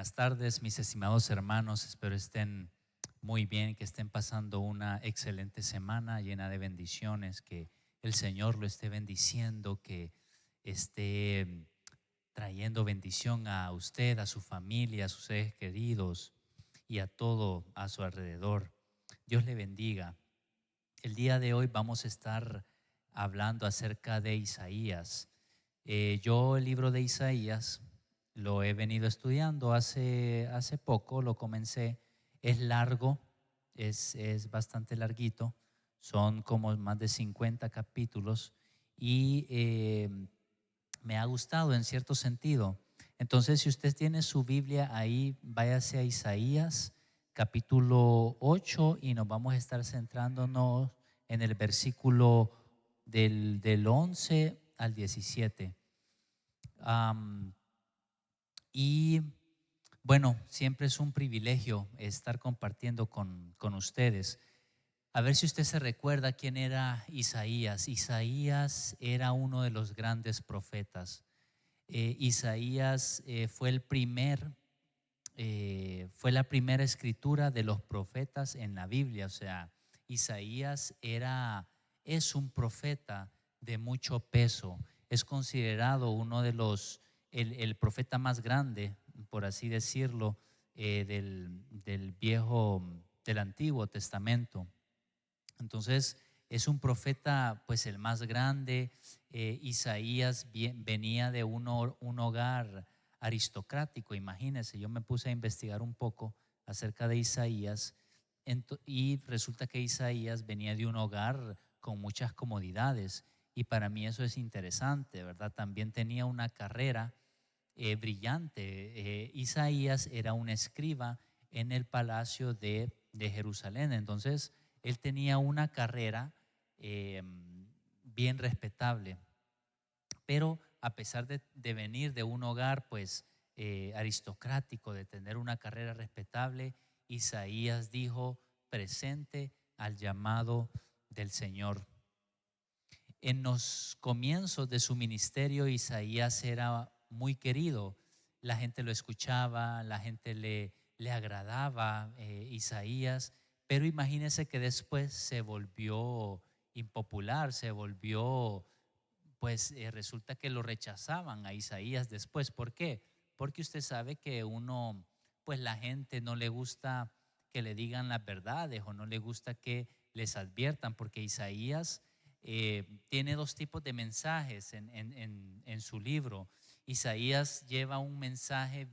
Buenas tardes, mis estimados hermanos. Espero estén muy bien, que estén pasando una excelente semana llena de bendiciones, que el Señor lo esté bendiciendo, que esté trayendo bendición a usted, a su familia, a sus seres queridos y a todo a su alrededor. Dios le bendiga. El día de hoy vamos a estar hablando acerca de Isaías. Yo el libro de Isaías lo he venido estudiando hace poco, lo comencé. Es largo, es bastante larguito, son como más de 50 capítulos y me ha gustado en cierto sentido. Entonces, si usted tiene su Biblia ahí, váyase a Isaías capítulo 8 y nos vamos a estar centrándonos en el versículo del 11 al 17. Am, y bueno, siempre es un privilegio estar compartiendo con ustedes. A ver si usted se recuerda quién era Isaías. Isaías era uno de los grandes profetas. Isaías fue la primera escritura de los profetas en la Biblia. O sea, Isaías es un profeta de mucho peso. Es considerado uno de el profeta más grande, por así decirlo, del Antiguo Testamento. Entonces, es un profeta, pues el más grande. Isaías venía de un hogar aristocrático. Imagínense, yo me puse a investigar un poco acerca de Isaías y resulta que Isaías venía de un hogar con muchas comodidades, y para mí eso es interesante, ¿verdad? También tenía una carrera brillante. Isaías era un escriba en el palacio de Jerusalén. Entonces él tenía una carrera bien respetable, pero a pesar de venir de un hogar pues aristocrático, de tener una carrera respetable, Isaías dijo presente al llamado del Señor. En los comienzos de su ministerio, Isaías era muy querido. La gente lo escuchaba, la gente le agradaba Isaías, pero imagínense que después se volvió impopular, resulta que lo rechazaban a Isaías después. ¿Por qué? Porque usted sabe que pues la gente no le gusta que le digan las verdades o no le gusta que les adviertan, porque Isaías tiene dos tipos de mensajes en su libro. Isaías lleva un mensaje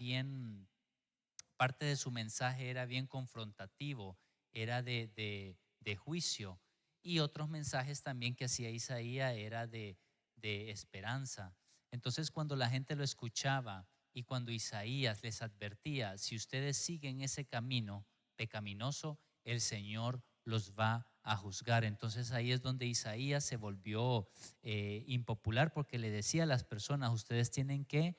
parte de su mensaje era bien confrontativo, era de juicio, y otros mensajes también que hacía Isaías era de esperanza. Entonces, cuando la gente lo escuchaba y cuando Isaías les advertía, si ustedes siguen ese camino pecaminoso, el Señor los va a juzgar. Entonces ahí es donde Isaías se volvió impopular, porque le decía a las personas, ustedes tienen que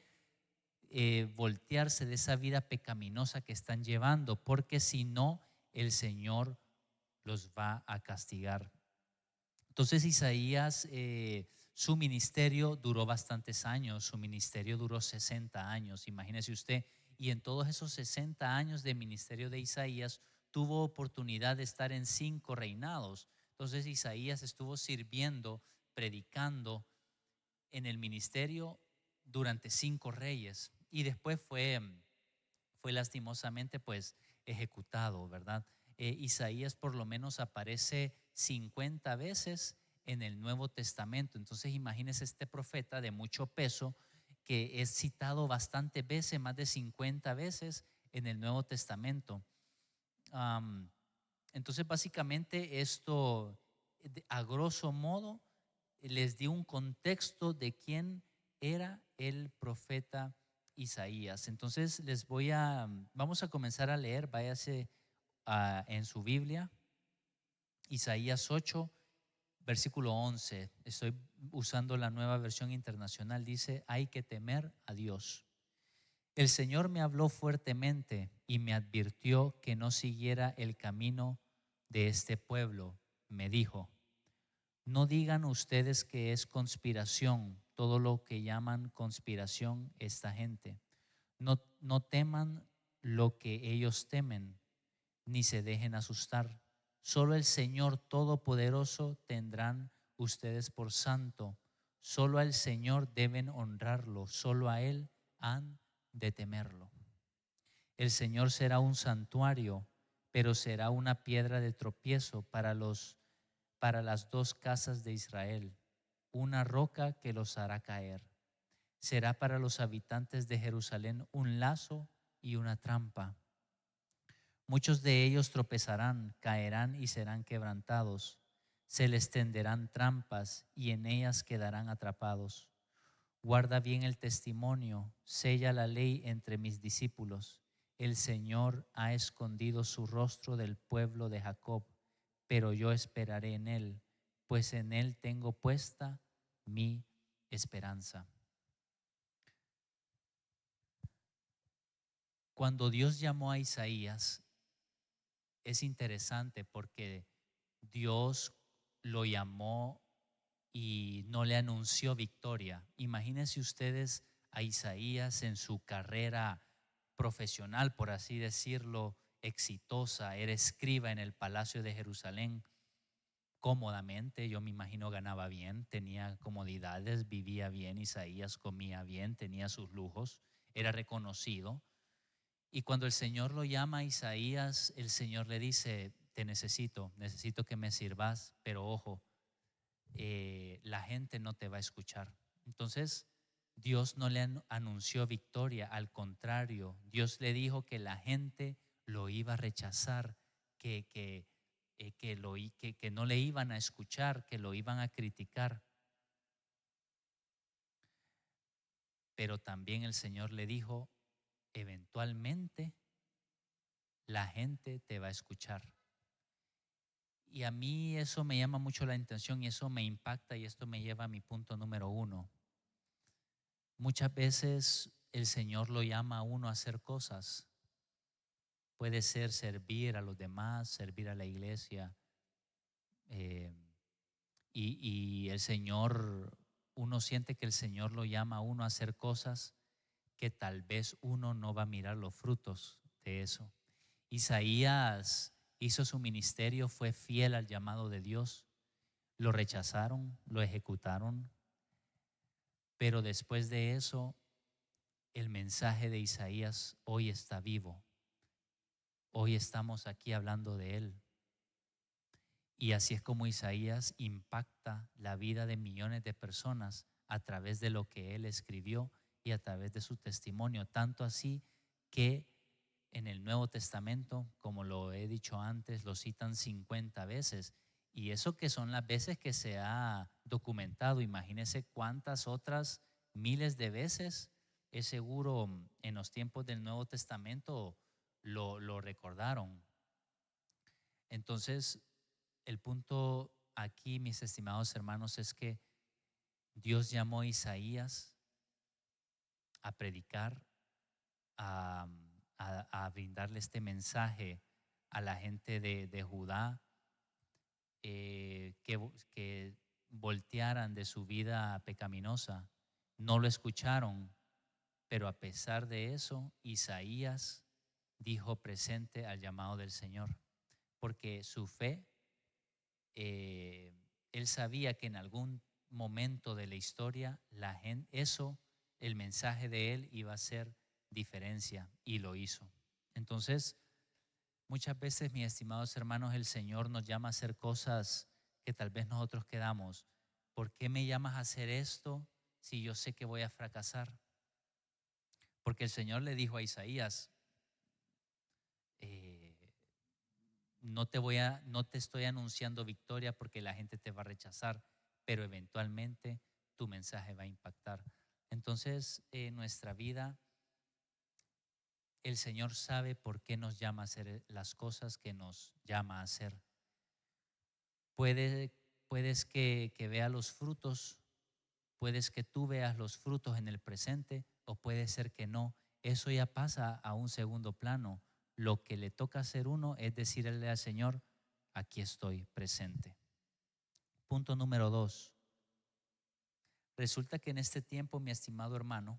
voltearse de esa vida pecaminosa que están llevando, porque si no, el Señor los va a castigar. Entonces Isaías, su ministerio duró bastantes años. Su ministerio duró 60 años, imagínese usted. Y en todos esos 60 años de ministerio de Isaías tuvo oportunidad de estar en 5 reinados. Entonces Isaías estuvo sirviendo, predicando en el ministerio durante 5 reyes, y después fue lastimosamente pues ejecutado, ¿verdad? Isaías por lo menos aparece 50 veces en el Nuevo Testamento. Entonces imagínese este profeta de mucho peso que es citado bastantes veces, más de 50 veces en el Nuevo Testamento. Um, entonces básicamente esto, a grosso modo, les di un contexto de quién era el profeta Isaías. Entonces vamos a comenzar a leer. Váyase en su Biblia, Isaías 8, versículo 11. Estoy usando la Nueva Versión Internacional. Dice: hay que temer a Dios. El Señor me habló fuertemente y me advirtió que no siguiera el camino de este pueblo. Me dijo: no digan ustedes que es conspiración todo lo que llaman conspiración esta gente. No teman lo que ellos temen, ni se dejen asustar. Solo el Señor Todopoderoso tendrán ustedes por santo. Solo al Señor deben honrarlo, solo a Él han de temerlo. El Señor será un santuario, pero será una piedra de tropiezo para las dos casas de Israel, una roca que los hará caer. Será para los habitantes de Jerusalén un lazo y una trampa. Muchos de ellos tropezarán, caerán y serán quebrantados. Se les tenderán trampas y en ellas quedarán atrapados. Guarda bien el testimonio, sella la ley entre mis discípulos. El Señor ha escondido su rostro del pueblo de Jacob, pero yo esperaré en Él, pues en Él tengo puesta mi esperanza. Cuando Dios llamó a Isaías, es interesante porque Dios lo llamó y no le anunció victoria. Imagínense ustedes a Isaías en su carrera profesional, por así decirlo, exitosa. Era escriba en el palacio de Jerusalén cómodamente. Yo me imagino ganaba bien, tenía comodidades, vivía bien. Isaías comía bien, tenía sus lujos, era reconocido. Y cuando el Señor lo llama a Isaías, el Señor le dice: te necesito que me sirvas, pero ojo, la gente no te va a escuchar. Entonces, Dios no le anunció victoria, al contrario, Dios le dijo que la gente lo iba a rechazar, que no le iban a escuchar, que lo iban a criticar. Pero también el Señor le dijo: eventualmente la gente te va a escuchar. Y a mí eso me llama mucho la atención y eso me impacta, y esto me lleva a mi punto número 1. Muchas veces el Señor lo llama a uno a hacer cosas. Puede ser servir a los demás, servir a la iglesia. eh, y el Señor, uno siente que el Señor lo llama a uno a hacer cosas que tal vez uno no va a mirar los frutos de eso. Isaías hizo su ministerio, fue fiel al llamado de Dios. Lo rechazaron, lo ejecutaron, pero después de eso, el mensaje de Isaías hoy está vivo. Hoy estamos aquí hablando de él. Y así es como Isaías impacta la vida de millones de personas a través de lo que él escribió y a través de su testimonio. Tanto así que en el Nuevo Testamento, como lo he dicho antes, lo citan 50 veces. Y eso que son las veces que se ha documentado. Imagínense cuántas otras miles de veces es seguro en los tiempos del Nuevo Testamento lo recordaron. Entonces, el punto aquí, mis estimados hermanos, es que Dios llamó a Isaías a predicar, a, a brindarle este mensaje a la gente de Judá, que voltearan de su vida pecaminosa. No lo escucharon, pero a pesar de eso, Isaías dijo presente al llamado del Señor, porque su fe, eh, él sabía que en algún momento de la historia, el mensaje de él iba a hacer diferencia, y lo hizo. Entonces, muchas veces, mis estimados hermanos, el Señor nos llama a hacer cosas que tal vez nosotros quedamos: ¿por qué me llamas a hacer esto si yo sé que voy a fracasar? Porque el Señor le dijo a Isaías: eh, no te estoy anunciando victoria porque la gente te va a rechazar, pero eventualmente tu mensaje va a impactar. Entonces, en nuestra vida, el Señor sabe por qué nos llama a hacer las cosas que nos llama a hacer. Puedes que vea los frutos, puedes que tú veas los frutos en el presente, o puede ser que no. Eso ya pasa a un segundo plano. Lo que le toca hacer uno es decirle al Señor: aquí estoy presente. Punto número 2. Resulta que en este tiempo, mi estimado hermano,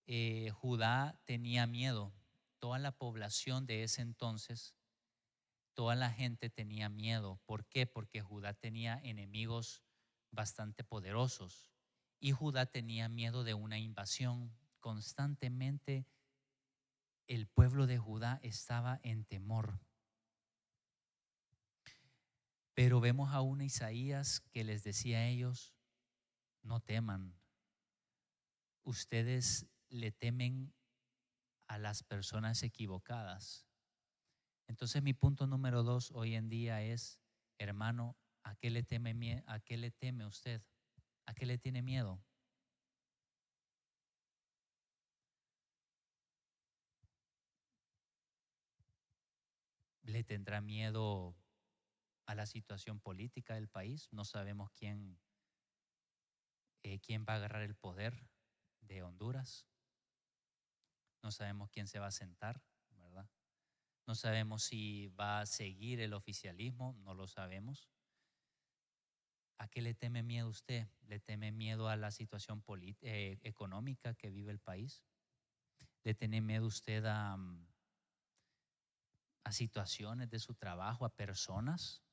Judá tenía miedo. Toda la población de ese entonces, toda la gente tenía miedo. ¿Por qué? Porque Judá tenía enemigos bastante poderosos y Judá tenía miedo de una invasión. Constantemente el pueblo de Judá estaba en temor. Pero vemos a un Isaías que les decía a ellos: no teman, ustedes le temen a las personas equivocadas. Entonces mi punto número 2 hoy en día es, hermano, ¿a qué le teme usted? ¿A qué le tiene miedo? ¿Le tendrá miedo a la situación política del país? No sabemos quién va a agarrar el poder de Honduras. No sabemos quién se va a sentar, ¿verdad? No sabemos si va a seguir el oficialismo, no lo sabemos. ¿A qué le teme miedo usted? ¿Le teme miedo a la situación económica que vive el país? ¿Le tiene miedo usted a situaciones de su trabajo, a personas?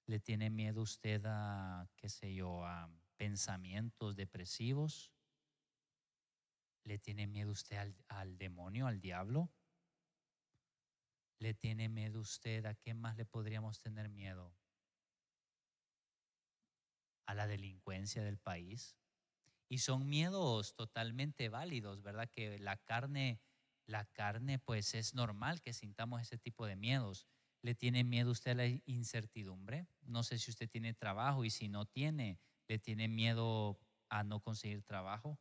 ¿Le tiene miedo usted a, qué sé yo, a pensamientos depresivos? ¿Le tiene miedo usted al demonio, al diablo? ¿Le tiene miedo usted a qué más le podríamos tener miedo? ¿A la delincuencia del país? Y son miedos totalmente válidos, ¿verdad? Que la carne pues es normal que sintamos ese tipo de miedos. ¿Le tiene miedo usted a la incertidumbre? No sé si usted tiene trabajo y si no tiene, ¿le tiene miedo a no conseguir trabajo?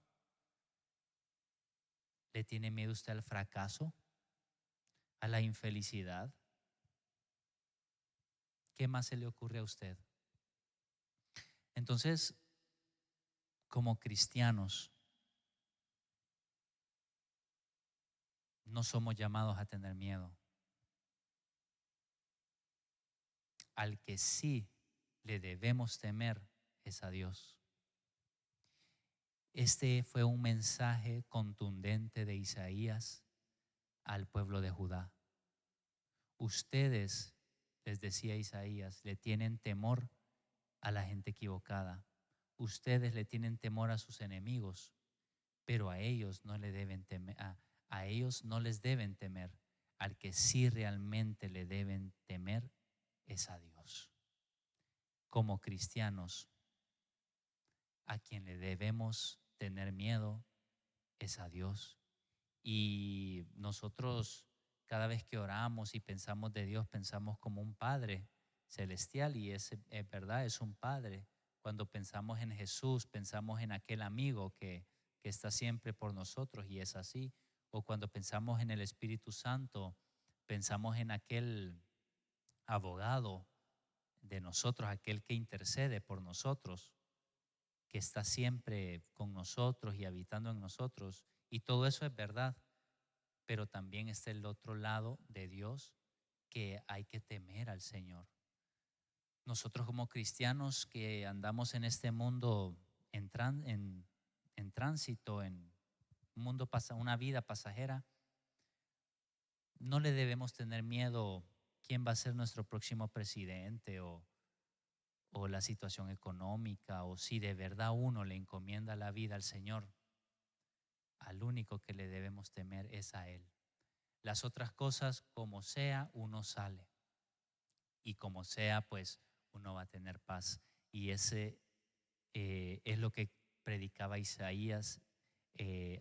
¿Le tiene miedo usted al fracaso? ¿A la infelicidad? ¿Qué más se le ocurre a usted? Entonces, como cristianos, no somos llamados a tener miedo. Al que sí le debemos temer es a Dios. Este fue un mensaje contundente de Isaías al pueblo de Judá. Ustedes, les decía Isaías, le tienen temor a la gente equivocada. Ustedes le tienen temor a sus enemigos, pero a ellos no le deben temer, a ellos no les deben temer. Al que sí realmente le deben temer es a Dios. Como cristianos, a quien le debemos tener miedo es a Dios. Y nosotros cada vez que oramos y pensamos de Dios, pensamos como un Padre celestial, y es verdad, es un Padre. Cuando pensamos en Jesús, pensamos en aquel amigo que está siempre por nosotros, y es así. O cuando pensamos en el Espíritu Santo, pensamos en aquel abogado de nosotros, aquel que intercede por nosotros, que está siempre con nosotros y habitando en nosotros. Y todo eso es verdad, pero también está el otro lado de Dios, que hay que temer al Señor. Nosotros como cristianos que andamos en este mundo en tránsito, en un mundo, una vida pasajera, no le debemos tener miedo quién va a ser nuestro próximo presidente, o la situación económica, o si de verdad uno le encomienda la vida al Señor. Al único que le debemos temer es a Él. Las otras cosas, como sea, uno sale. Y como sea, pues uno va a tener paz. Y ese es lo que predicaba Isaías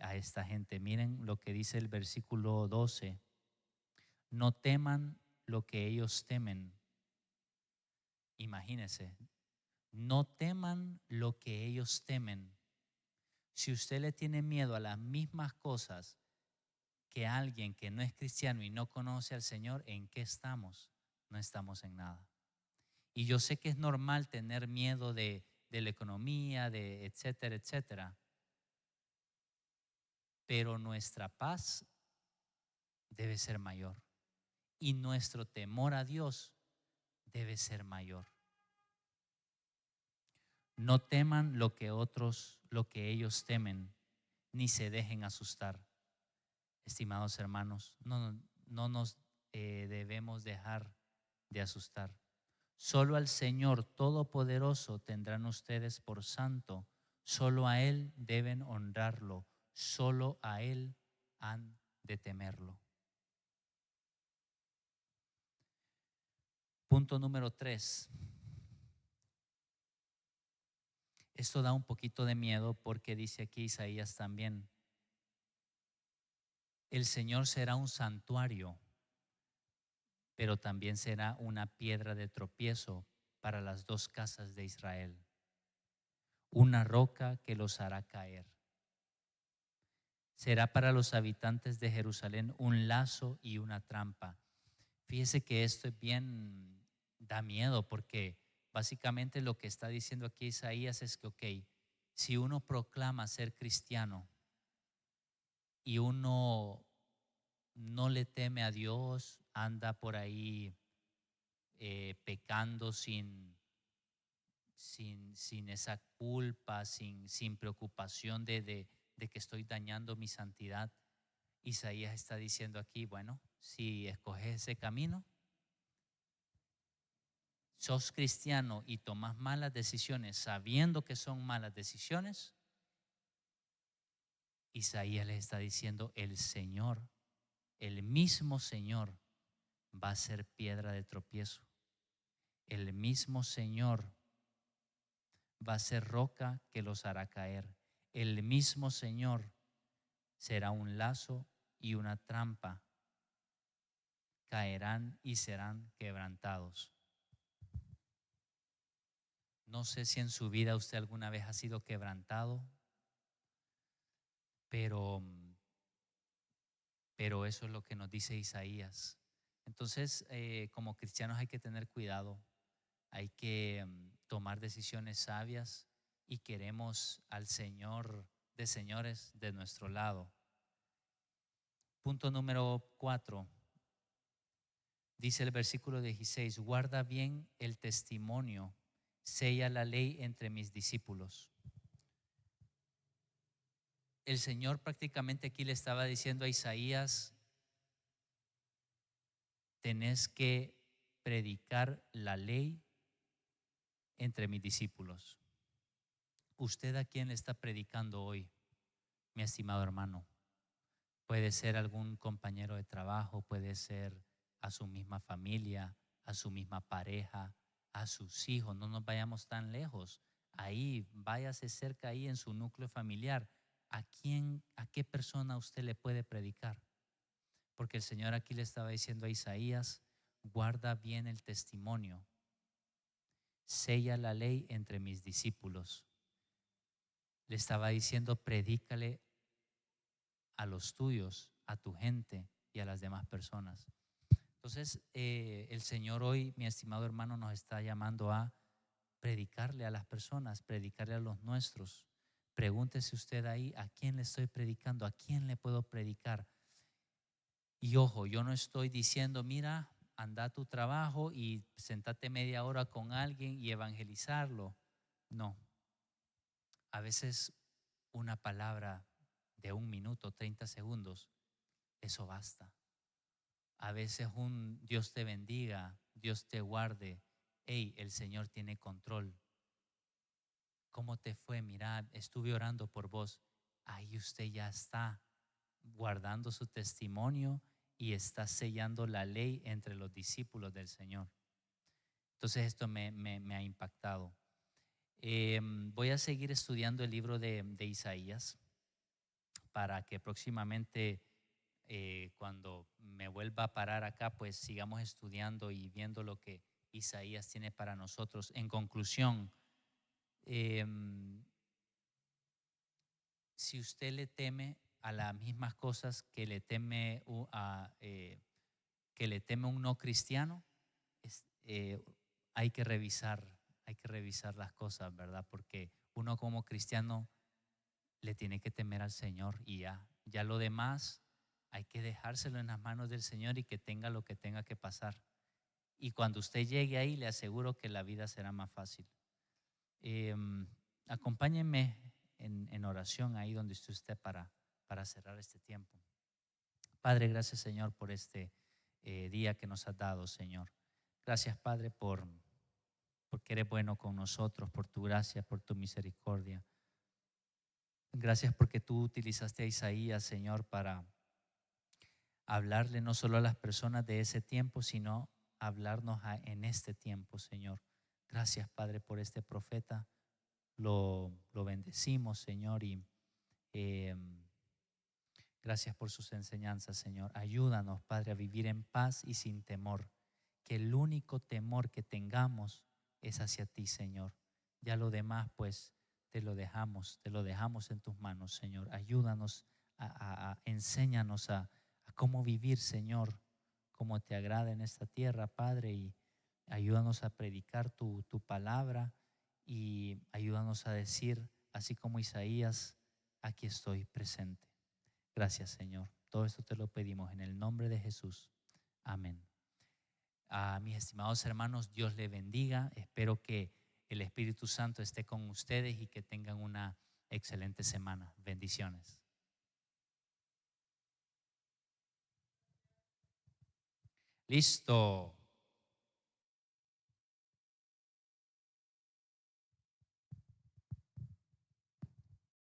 a esta gente. Miren lo que dice el versículo 12. No teman lo que ellos temen. Imagínense, no teman lo que ellos temen. Si usted le tiene miedo a las mismas cosas que alguien que no es cristiano y no conoce al Señor, ¿en qué estamos? No estamos en nada. Y yo sé que es normal tener miedo de la economía, de etcétera, etcétera, pero nuestra paz debe ser mayor y nuestro temor a Dios debe ser mayor. No teman lo que ellos temen. ni se dejen asustar. Estimados hermanos, no nos debemos dejar de asustar. Solo al Señor Todopoderoso tendrán ustedes por santo. Solo a Él deben honrarlo. Solo a Él han de temerlo. Punto número 3. Esto da un poquito de miedo porque dice aquí Isaías también: el Señor será un santuario, pero también será una piedra de tropiezo para las dos casas de Israel, una roca que los hará caer. Será para los habitantes de Jerusalén un lazo y una trampa. Fíjese que esto es bien, da miedo, porque básicamente lo que está diciendo aquí Isaías es que, ok, si uno proclama ser cristiano y uno no le teme a Dios, anda por ahí pecando sin esa culpa, sin preocupación de que estoy dañando mi santidad. Isaías está diciendo aquí, bueno, si escoges ese camino, sos cristiano y tomas malas decisiones sabiendo que son malas decisiones, Isaías le está diciendo: el Señor, el mismo Señor va a ser piedra de tropiezo. El mismo Señor va a ser roca que los hará caer. El mismo Señor será un lazo y una trampa. Caerán y serán quebrantados. No sé si en su vida usted alguna vez ha sido quebrantado, pero eso es lo que nos dice Isaías. Entonces, como cristianos hay que tener cuidado, hay que tomar decisiones sabias, y queremos al Señor de señores de nuestro lado. Punto número 4. Dice el versículo 16: guarda bien el testimonio, sella la ley entre mis discípulos. El Señor prácticamente aquí le estaba diciendo a Isaías: tenés que predicar la ley entre mis discípulos. ¿Usted a quién le está predicando hoy, mi estimado hermano? Puede ser algún compañero de trabajo, puede ser a su misma familia, a su misma pareja, a sus hijos. No nos vayamos tan lejos. Ahí, váyase cerca ahí en su núcleo familiar. ¿A qué persona usted le puede predicar? Porque el Señor aquí le estaba diciendo a Isaías: guarda bien el testimonio, sella la ley entre mis discípulos. Le estaba diciendo: predícale a los tuyos, a tu gente y a las demás personas. Entonces, el Señor hoy, mi estimado hermano, nos está llamando a predicarle a las personas, predicarle a los nuestros. Pregúntese usted ahí: ¿a quién le estoy predicando? ¿A quién le puedo predicar? Y ojo, yo no estoy diciendo: mira, anda a tu trabajo y sentate media hora con alguien y evangelizarlo. No. A veces una palabra de 1 minuto, 30 segundos, eso basta. A veces un Dios te bendiga, Dios te guarde. Hey, el Señor tiene control. ¿Cómo te fue? Mira, estuve orando por vos. Ahí usted ya está guardando su testimonio y está sellando la ley entre los discípulos del Señor. Entonces esto me ha impactado. Voy a seguir estudiando el libro de Isaías, para que próximamente, cuando me vuelva a parar acá, pues sigamos estudiando y viendo lo que Isaías tiene para nosotros. En conclusión, si usted le teme a las mismas cosas que le teme un no cristiano, hay que revisar las cosas, ¿verdad? Porque uno como cristiano le tiene que temer al Señor, y ya lo demás hay que dejárselo en las manos del Señor y que tenga lo que tenga que pasar. Y cuando usted llegue ahí, le aseguro que la vida será más fácil. Acompáñenme en oración ahí donde usted esté para cerrar este tiempo. Padre, gracias Señor por este día que nos has dado, Señor. Gracias Padre porque eres bueno con nosotros, por tu gracia, por tu misericordia. Gracias porque tú utilizaste a Isaías, Señor, para hablarle no solo a las personas de ese tiempo, sino hablarnos en este tiempo, Señor. Gracias, Padre, por este profeta. Lo bendecimos, Señor, y eh, gracias por sus enseñanzas, Señor. Ayúdanos, Padre, a vivir en paz y sin temor. Que el único temor que tengamos es hacia ti, Señor. Ya lo demás, pues, te lo dejamos en tus manos, Señor. Ayúdanos, enséñanos a cómo vivir, Señor, como te agrada en esta tierra, Padre, y ayúdanos a predicar tu palabra y ayúdanos a decir, así como Isaías, aquí estoy presente. Gracias, Señor. Todo esto te lo pedimos en el nombre de Jesús. Amén. A mis estimados hermanos, Dios les bendiga. Espero que el Espíritu Santo esté con ustedes y que tengan una excelente semana. Bendiciones. Listo.